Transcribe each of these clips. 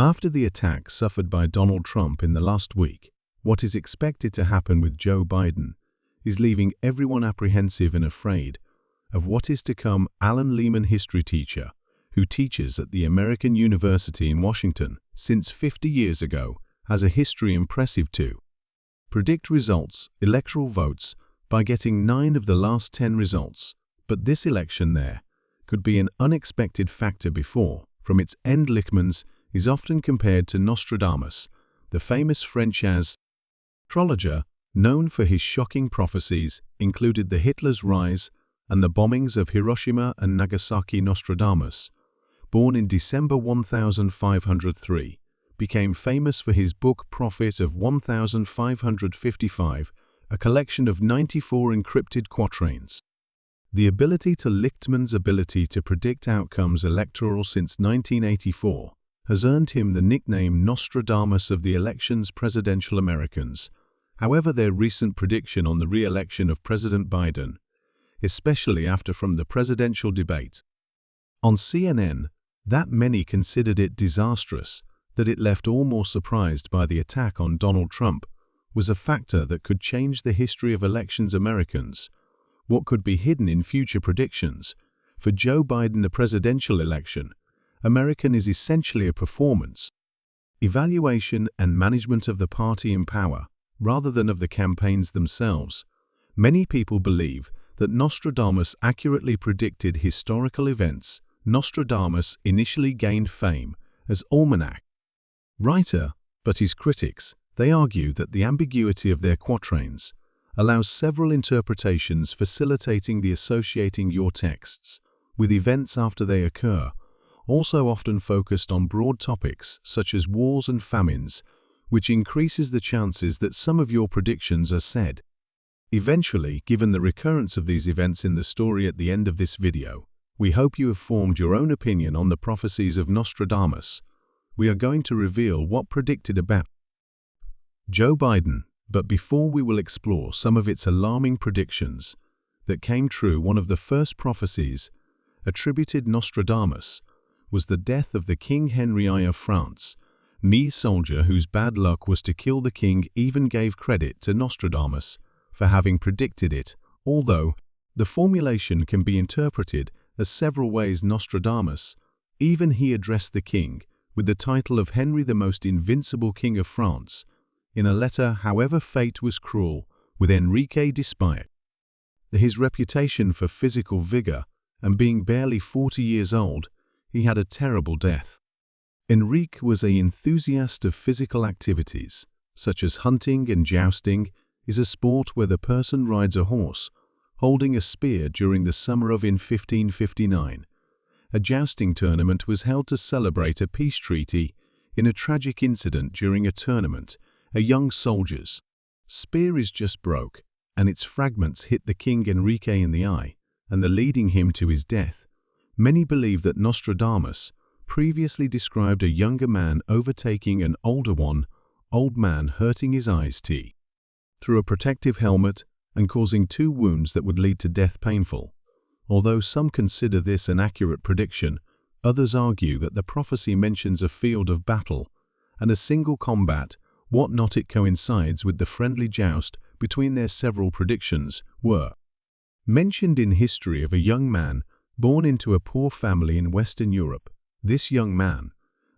After the attack suffered by Donald Trump in the last week, what is expected to happen with Joe Biden is leaving everyone apprehensive and afraid of what is to come. Alan Lehman, history teacher who teaches at the American University in Washington since 50 years ago, has a history impressive to predict results, electoral votes, by getting 9 of the last 10 results. But this election there could be an unexpected factor before. From its end, Lichtmans is often compared to Nostradamus, the famous French astrologer, known for his shocking prophecies, included the Hitler's rise and the bombings of Hiroshima and Nagasaki. Nostradamus, born in December 1503, became famous for his book Prophet of 1555, a collection of 94 encrypted quatrains. The ability to Lichtmans' ability to predict outcomes electoral since 1984 has earned him the nickname Nostradamus of the election's presidential Americans. However, their recent prediction on the re-election of President Biden, especially after from the presidential debate on CNN, that many considered it disastrous, that it left all more surprised by the attack on Donald Trump, was a factor that could change the history of elections. Americans, what could be hidden in future predictions? For Joe Biden, the presidential election American is essentially a performance evaluation and management of the party in power, rather than of the campaigns themselves. Many people believe that Nostradamus accurately predicted historical events. Nostradamus initially gained fame as almanac writer, but his critics, they argue that the ambiguity of their quatrains allows several interpretations, facilitating the associating your texts with events after they occur, also often focused on broad topics such as wars and famines, which increases the chances that some of your predictions are said. Eventually, given the recurrence of these events in the story at the end of this video, we hope you have formed your own opinion on the prophecies of Nostradamus. We are going to reveal what predicted about Joe Biden, but before we will explore some of its alarming predictions that came true. One of the first prophecies attributed Nostradamus was the death of the King Henry I of France. Me soldier whose bad luck was to kill the king even gave credit to Nostradamus for having predicted it, although the formulation can be interpreted as several ways. Nostradamus, even he addressed the king with the title of Henry, the most invincible king of France, in a letter. However, fate was cruel with Enrique. Despite his reputation for physical vigor and being barely 40 years old, he had a terrible death. Enrique was an enthusiast of physical activities, such as hunting and jousting, is a sport where the person rides a horse, holding a spear. During the summer of 1559, a jousting tournament was held to celebrate a peace treaty. In a tragic incident during a tournament, a young soldier's spear is just broke, and its fragments hit the King Enrique in the eye, and leading him to his death. Many believe that Nostradamus previously described a younger man overtaking an older one, old man hurting his eyes through a protective helmet and causing 2 wounds that would lead to death. Painful. Although some consider this an accurate prediction, others argue that the prophecy mentions a field of battle and a single combat. What not it coincides with the friendly joust between their several predictions were mentioned in history of a young man born into a poor family in Western Europe. This young man,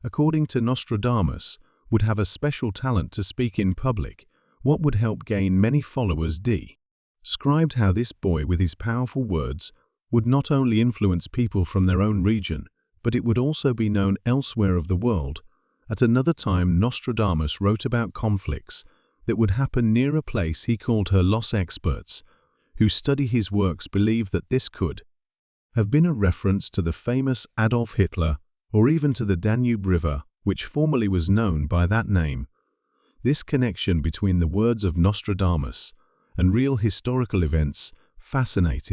according to Nostradamus, would have a special talent to speak in public, what would help gain many followers. Described how this boy with his powerful words would not only influence people from their own region, but it would also be known elsewhere of the world. At another time, Nostradamus wrote about conflicts that would happen near a place he called her. Los experts who study his works believe that this could have been a reference to the famous Adolf Hitler, or even to the Danube River, which formerly was known by that name. This connection between the words of Nostradamus and real historical events fascinates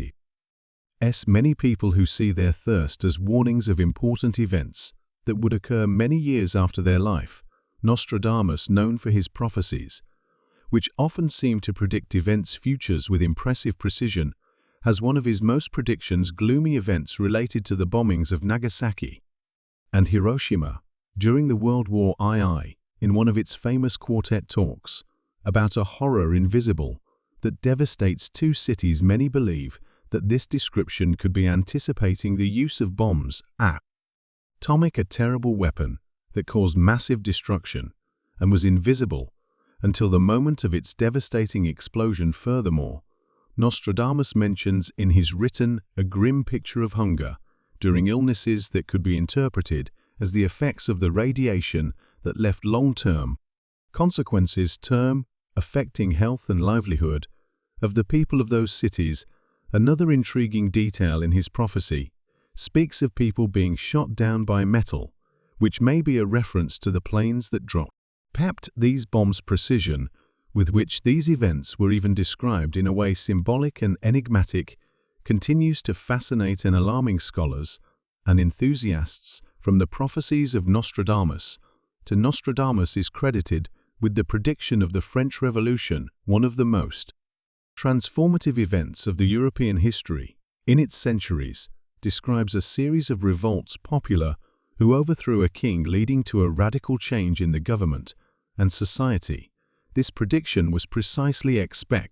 many people who see their thirst as warnings of important events that would occur many years after their life. Nostradamus, known for his prophecies, which often seem to predict events' futures with impressive precision, has one of his most predictions gloomy events related to the bombings of Nagasaki and Hiroshima. during the World War II in one of its famous quartet talks about a horror invisible that devastates two cities. Many believe that this description could be anticipating the use of bombs, atomic, a terrible weapon that caused massive destruction and was invisible until the moment of its devastating explosion. Furthermore, Nostradamus mentions in his written a grim picture of hunger during illnesses that could be interpreted as the effects of the radiation that left long-term consequences affecting health and livelihood of the people of those cities. Another intriguing detail in his prophecy speaks of people being shot down by metal, which may be a reference to the planes that dropped these bombs. Precision with which these events were even described in a way symbolic and enigmatic continues to fascinate and alarming scholars and enthusiasts. From the prophecies of Nostradamus to Nostradamus is credited with the prediction of the French Revolution, one of the most transformative events of the European history. In its centuries, describes a series of revolts popular who overthrew a king, leading to a radical change in the government and society. This prediction was precisely expected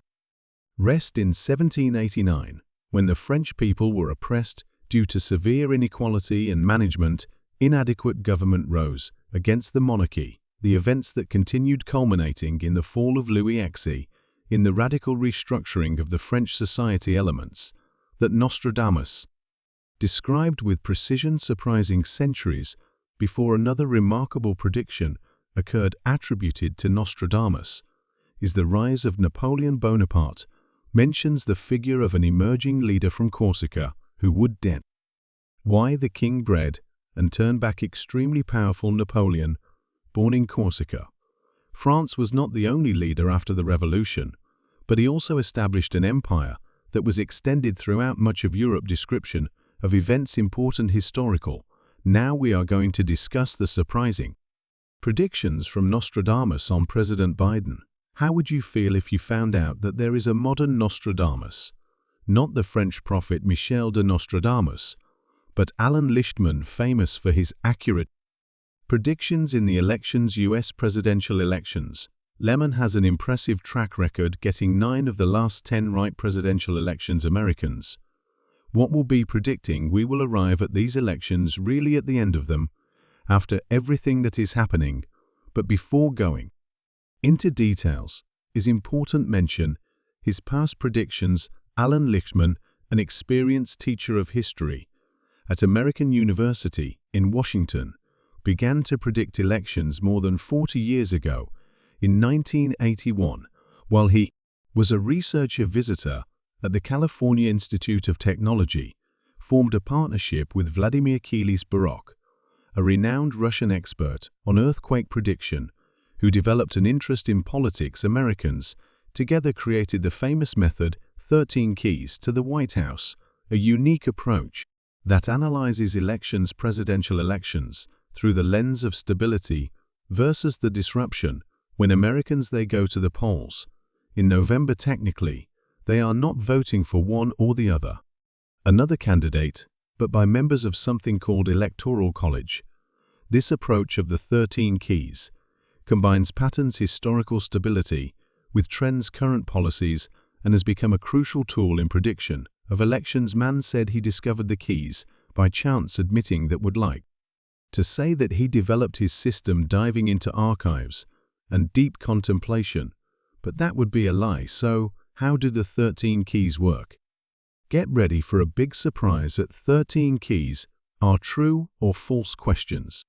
in 1789, when the French people were oppressed due to severe inequality and management. Inadequate government rose against the monarchy, the events that continued culminating in the fall of Louis XVI, in the radical restructuring of the French society. Elements that Nostradamus described with precision, surprising centuries before another remarkable prediction occurred. Attributed to Nostradamus is the rise of Napoleon Bonaparte, mentions the figure of an emerging leader from Corsica who would why the king bred and turned back extremely powerful Napoleon, born in Corsica. France was not the only leader after the revolution, but he also established an empire that was extended throughout much of Europe. Description of events important historical. Now we are going to discuss the surprising predictions from Nostradamus on President Biden. How would you feel if you found out that there is a modern Nostradamus? Not the French prophet Michel de Nostradamus, but Alan Lichtman, famous for his accurate predictions in the elections. U.S. presidential elections. Lemon has an impressive track record, getting 9 of the last 10 right. Presidential elections. Americans, what will be predicting? We will arrive at these elections really at the end of them, after everything that is happening. But before going into details, is important mention his past predictions. Alan Lichtman, an experienced teacher of history at American University in Washington, began to predict elections more than 40 years ago, in 1981, while he was a researcher visitor at the California Institute of Technology, formed a partnership with Vladimir Kilis-Barok, a renowned Russian expert on earthquake prediction, who developed an interest in politics. Americans together created the famous method 13 Keys to the White House, a unique approach that analyzes presidential elections, through the lens of stability versus the disruption. When Americans they go to the polls in November, technically, they are not voting for one or the another candidate, but by members of something called Electoral College. This approach of the 13 keys combines patterns, historical stability with trends, current policies, and has become a crucial tool in prediction of elections. Man said he discovered the keys by chance, admitting that would like to say that he developed his system diving into archives and deep contemplation, but that would be a lie. So, how do the 13 keys work? Get ready for a big surprise. At 13 keys are true or false questions.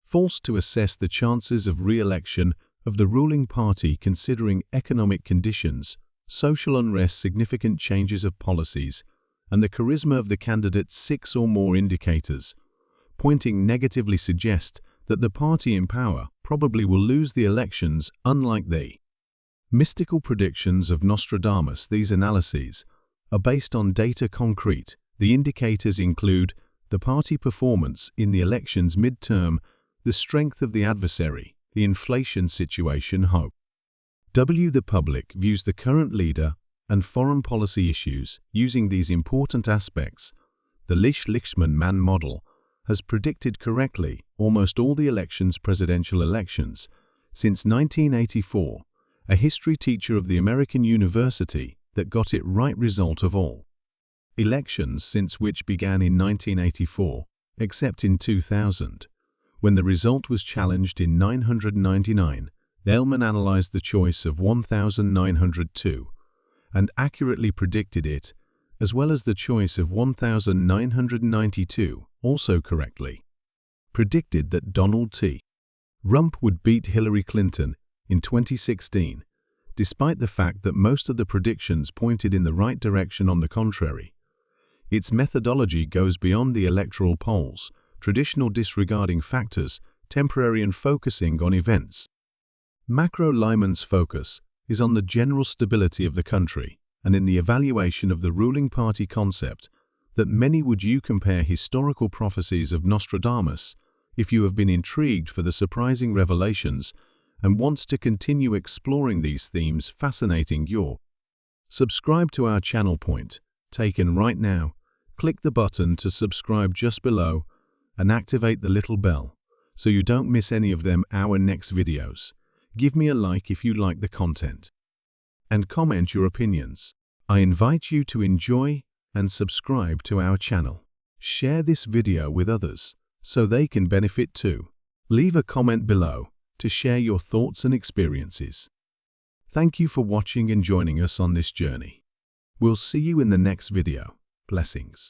False to assess the chances of re-election of the ruling party considering economic conditions, social unrest, significant changes of policies, and the charisma of the candidate. 6 or more indicators pointing negatively suggest that the party in power probably will lose the elections, unlike the mystical predictions of Nostradamus. These analyses are based on data concrete. The indicators include the party performance in the elections midterm, the strength of the adversary, the inflation situation, hope. The public views the current leader and foreign policy issues using these important aspects. The Lichtman model has predicted correctly almost all the presidential elections since 1984, a history teacher of the American university that got it right result of all elections since which began in 1984, except in 2000, when the result was challenged in 999. Thälmann analyzed the choice of 1902 and accurately predicted it, as well as the choice of 1992, also correctly. Predicted that Donald T. Trump would beat Hillary Clinton in 2016, despite the fact that most of the predictions pointed in the right direction. On the contrary, its methodology goes beyond the electoral polls, traditional, disregarding factors, temporary, and focusing on events. Macro Lyman's focus is on the general stability of the country and in the evaluation of the ruling party concept that many would you compare historical prophecies of Nostradamus if you have been intrigued for the surprising revelations and wants to continue exploring these themes fascinating your. Subscribe to our channel point, taken right now. Click the button to subscribe just below and activate the little bell so you don't miss any of our next videos. Give me a like if you like the content, and comment your opinions. I invite you to enjoy and subscribe to our channel. Share this video with others so they can benefit too. Leave a comment below to share your thoughts and experiences. Thank you for watching and joining us on this journey. We'll see you in the next video. Blessings.